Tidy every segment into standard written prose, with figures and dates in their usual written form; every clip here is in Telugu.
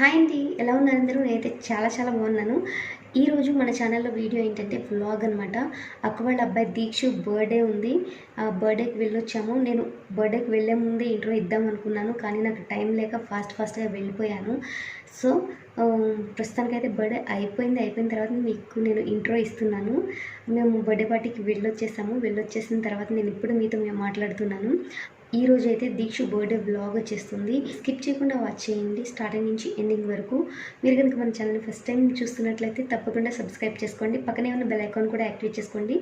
హాయ్ అండి, ఎలా ఉన్నారు అందరూ? నేనైతే చాలా బాగున్నాను. ఈరోజు మన ఛానల్లో వీడియో ఏంటంటే వ్లాగ్ అనమాట. అక్క వాళ్ళ అబ్బాయి దీక్షు బర్త్డే ఉంది. ఆ బర్త్డేకి వెళ్ళొచ్చాము. నేను బర్త్డేకి వెళ్ళే ముందే ఇంట్రో ఇద్దాం అనుకున్నాను, కానీ నాకు టైం లేక ఫాస్ట్గా వెళ్ళిపోయాను. సో ప్రస్తుతానికైతే బర్త్డే అయిపోయిన తర్వాత మీకు నేను ఇంట్రో ఇస్తున్నాను. మేము బర్త్డే పార్టీకి వెళ్ళొచ్చేసిన తర్వాత నేను ఇప్పుడు మీతో మాట్లాడుతున్నాను. ఈ రోజు అయితే దీక్షు బర్త్డే వ్లాగ్ వచ్చేస్తుంది. స్కిప్ చేయకుండా వాచ్ చేయండి స్టార్టింగ్ నుంచి ఎండింగ్ వరకు. మీరు కనుక మన ఛానల్ ఫస్ట్ టైం చూస్తున్నట్లయితే తప్పకుండా సబ్స్క్రైబ్ చేసుకోండి. పక్కనే ఉన్న బెల్ ఐకాన్ కూడా యాక్టివేట్ చేసుకోండి.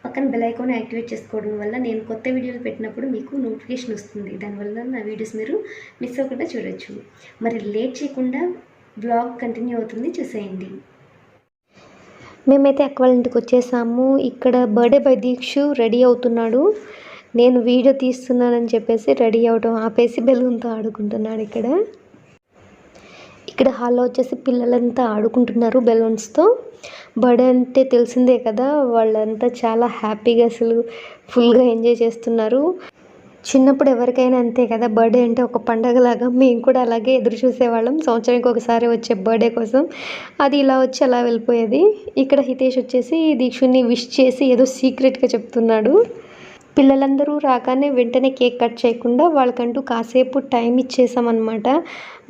పక్కన బెల్ ఐకాన్ యాక్టివేట్ చేసుకోవడం వల్ల నేను కొత్త వీడియోలు పెట్టినప్పుడు మీకు నోటిఫికేషన్ వస్తుంది. దానివల్ల నా వీడియోస్ మీరు మిస్ అవ్వకుండా చూడొచ్చు. మరి లేట్ చేయకుండా వ్లాగ్ కంటిన్యూ అవుతుంది, చూసేయండి. మేమైతే అక్క వాళ్ళ ఇంటికి వచ్చేసాము. ఇక్కడ బర్త్డే బై దీక్షు రెడీ అవుతున్నాడు. నేను వీడియో తీస్తున్నానని చెప్పేసి రెడీ అవడం ఆపేసి బెలూన్తో ఆడుకుంటున్నాడు. ఇక్కడ హాల్లో వచ్చేసి పిల్లలంతా ఆడుకుంటున్నారు బెలూన్స్తో. బర్త్డే అంటే తెలిసిందే కదా, వాళ్ళంతా చాలా హ్యాపీగా అసలు ఫుల్గా ఎంజాయ్ చేస్తున్నారు. చిన్నప్పుడు ఎవరికైనా అంతే కదా, బర్త్డే అంటే ఒక పండగలాగా. మేము కూడా అలాగే ఎదురు చూసేవాళ్ళం సంవత్సరానికి ఒకసారి వచ్చే బర్త్డే కోసం. అది ఇలా వచ్చి అలా వెళ్ళిపోయేది. ఇక్కడ హితేష్ వచ్చేసి దీక్షుని విష్ చేసి ఏదో సీక్రెట్గా చెప్తున్నాడు. పిల్లలందరూ రాగానే వెంటనే కేక్ కట్ చేయకుండా వాళ్ళకంటూ కాసేపు టైం ఇచ్చేసామన్నమాట.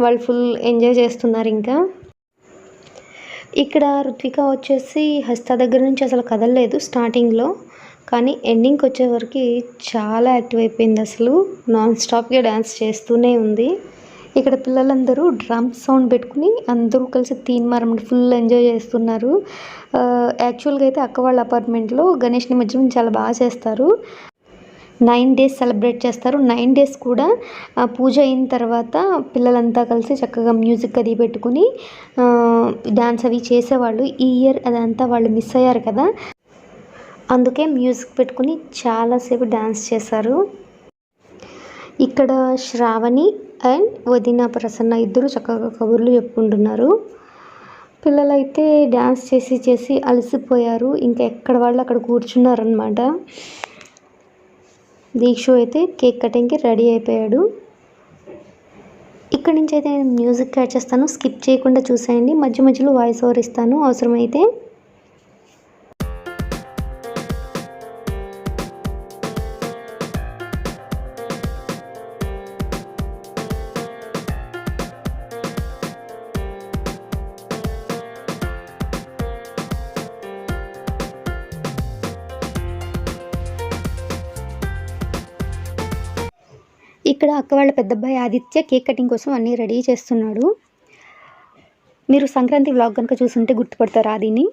వాళ్ళు ఫుల్ ఎంజాయ్ చేస్తున్నారు. ఇక్కడ రుత్విక వచ్చేసి హస్త దగ్గర నుంచి అసలు కదలలేదు స్టార్టింగ్లో, కానీ ఎండింగ్కి వచ్చేవరకు చాలా యాక్టివ్ అయిపోయింది. అసలు నాన్ స్టాప్గా డ్యాన్స్ చేస్తూనే ఉంది. ఇక్కడ పిల్లలందరూ డ్రమ్ సౌండ్ పెట్టుకుని అందరూ కలిసి తీన్మారం ఫుల్ ఎంజాయ్ చేస్తున్నారు. యాక్చువల్గా అయితే అక్క వాళ్ళ అపార్ట్మెంట్లో గణేష్ నిమజ్జనం చాలా బాగా చేస్తారు. 9 days సెలబ్రేట్ చేస్తారు. 9 days కూడా పూజ అయిన తర్వాత పిల్లలంతా కలిసి చక్కగా మ్యూజిక్ అది పెట్టుకుని డ్యాన్స్ అవి చేసేవాళ్ళు. ఈ ఇయర్ అదంతా వాళ్ళు మిస్ అయ్యారు కదా, అందుకే మ్యూజిక్ పెట్టుకుని చాలాసేపు డ్యాన్స్ చేశారు. ఇక్కడ శ్రావణి అండ్ వదిన ప్రసన్న ఇద్దరు చక్కగా కబుర్లు చెప్పుకుంటున్నారు. పిల్లలైతే డ్యాన్స్ చేసి అలసిపోయారు. ఇంకా ఎక్కడ వాళ్ళు అక్కడ కూర్చున్నారనమాట. దీక్షు అయితే కేక్ కటింగ్కి రెడీ అయిపోయాడు. ఇక్కడి నుంచి అయితే నేను మ్యూజిక్ యాడ్ చేస్తాను, స్కిప్ చేయకుండా చూసేయండి. మధ్యలో వాయిస్ ఓవర్ ఇస్తాను అవసరమైతే. ఇక్కడ అక్క వాళ్ళ పెద్దబ్బాయి ఆదిత్య కేక్ కటింగ్ కోసం అన్నీ రెడీ చేస్తున్నాడు. మీరు సంక్రాంతి వ్లాగ్ కనుక చూసుంటే గుర్తుపడతారు ఆదిని.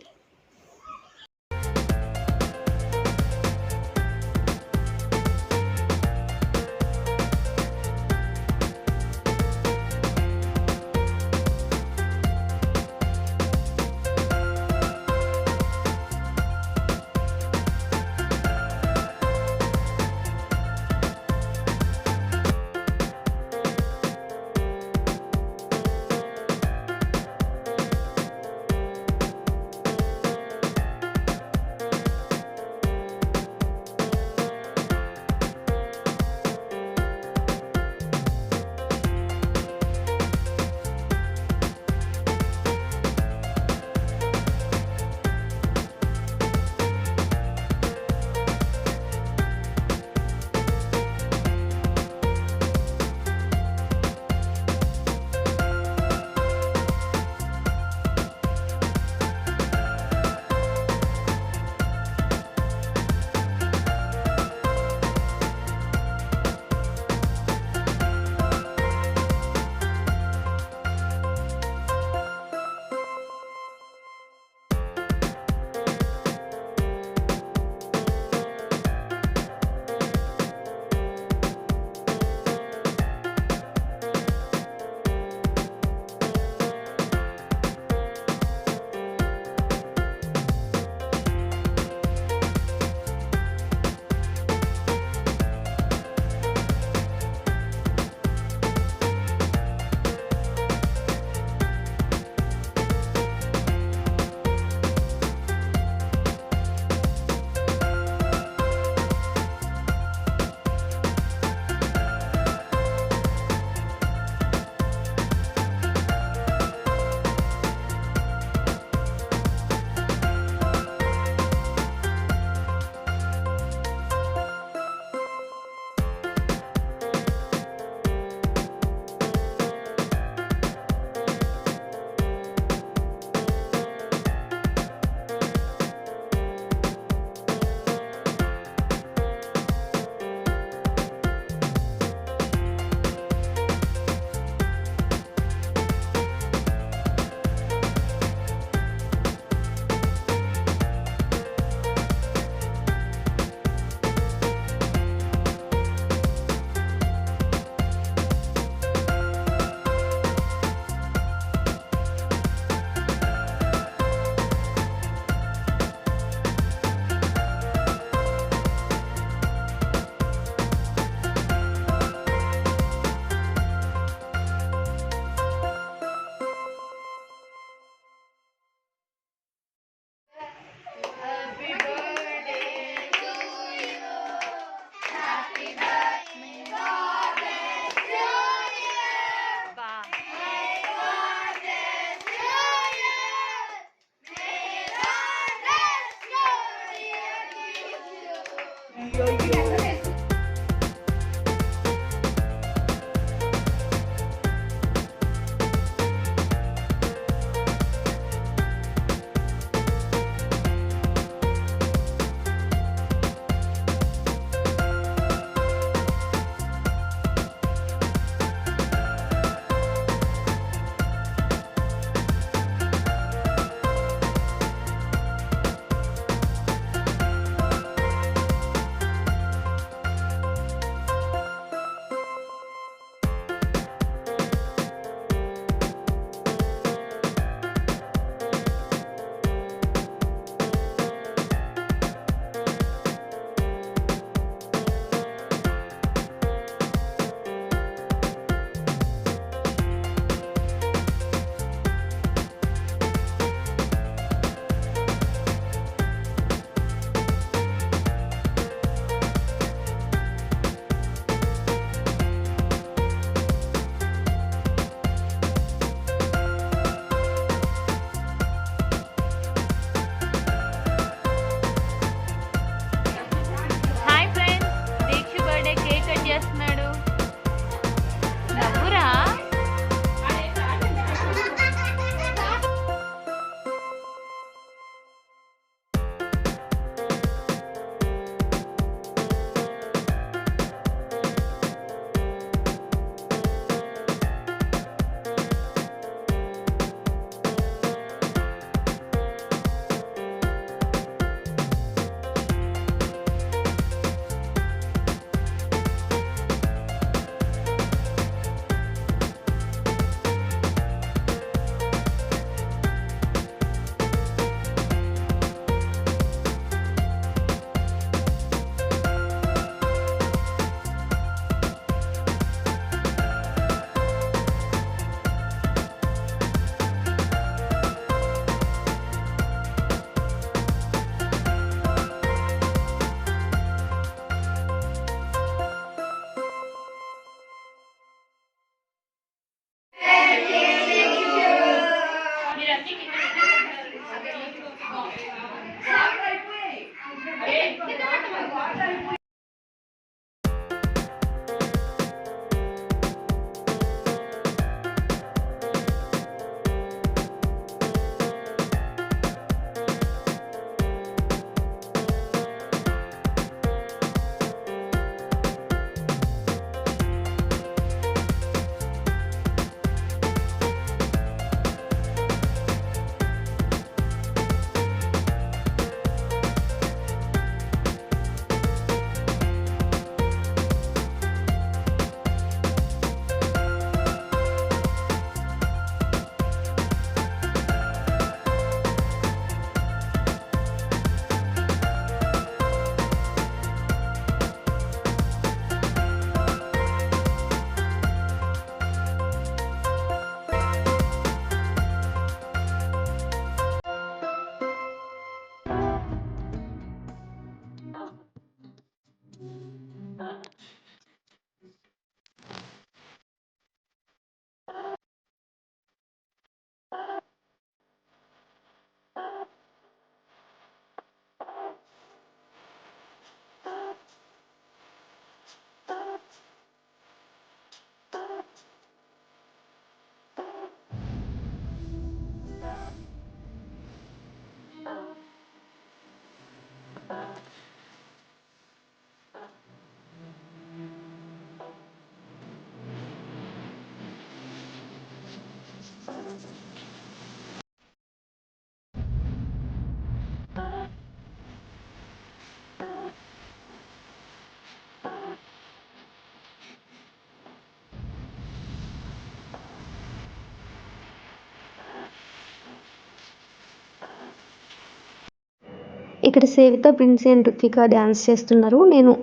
ఇక్కడ Savitha prince and Ruthvika dance చేస్తున్నారు. నేను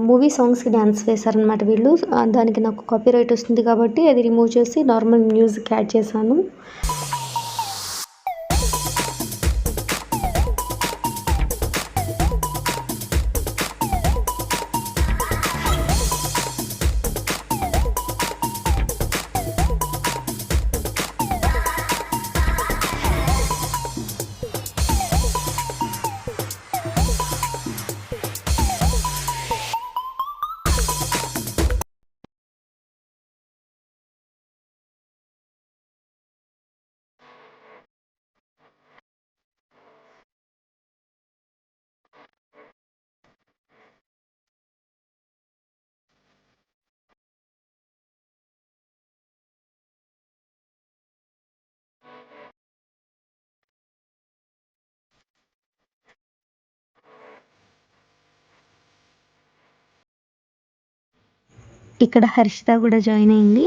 మూవీ సాంగ్స్కి డ్యాన్స్ వేశారనమాట వీళ్ళు. దానికి నాకు కాపీరైట్ వస్తుంది కాబట్టి అది రిమూవ్ చేసి నార్మల్ మ్యూజిక్ యాడ్ చేశాను. ఇక్కడ హర్షిత కూడా జాయిన్ అయింది.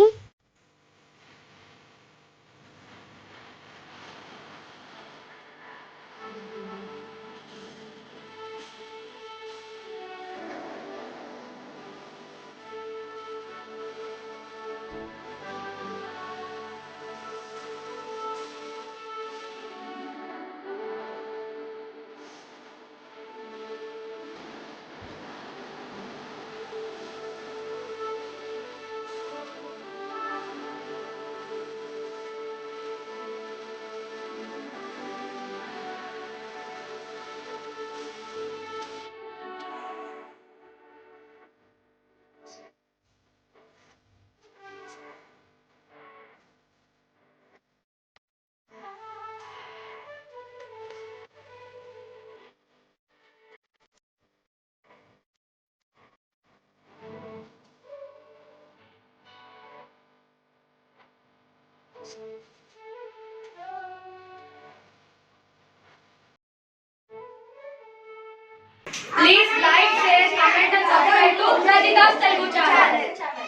Please like, share, comment and subscribe to Radhika's Telugu channel.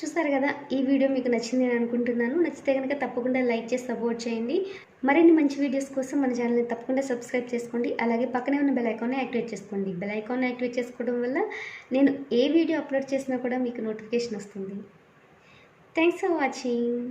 చూసారు కదా, ఈ వీడియో మీకు నచ్చింది అని అనుకుంటున్నాను. నచ్చితే కనుక తప్పకుండా లైక్ చేసి సపోర్ట్ చేయండి. మరిన్ని మంచి వీడియోస్ కోసం మన ఛానల్ని తప్పకుండా సబ్స్క్రైబ్ చేసుకోండి. అలాగే పక్కనే ఉన్న బెల్ ఐకాన్ని యాక్టివేట్ చేసుకోండి. బెల్ ఐకాన్ని యాక్టివేట్ చేసుకోవడం వల్ల నేను ఏ వీడియో అప్లోడ్ చేసినా కూడా మీకు నోటిఫికేషన్ వస్తుంది. Thanks for watching.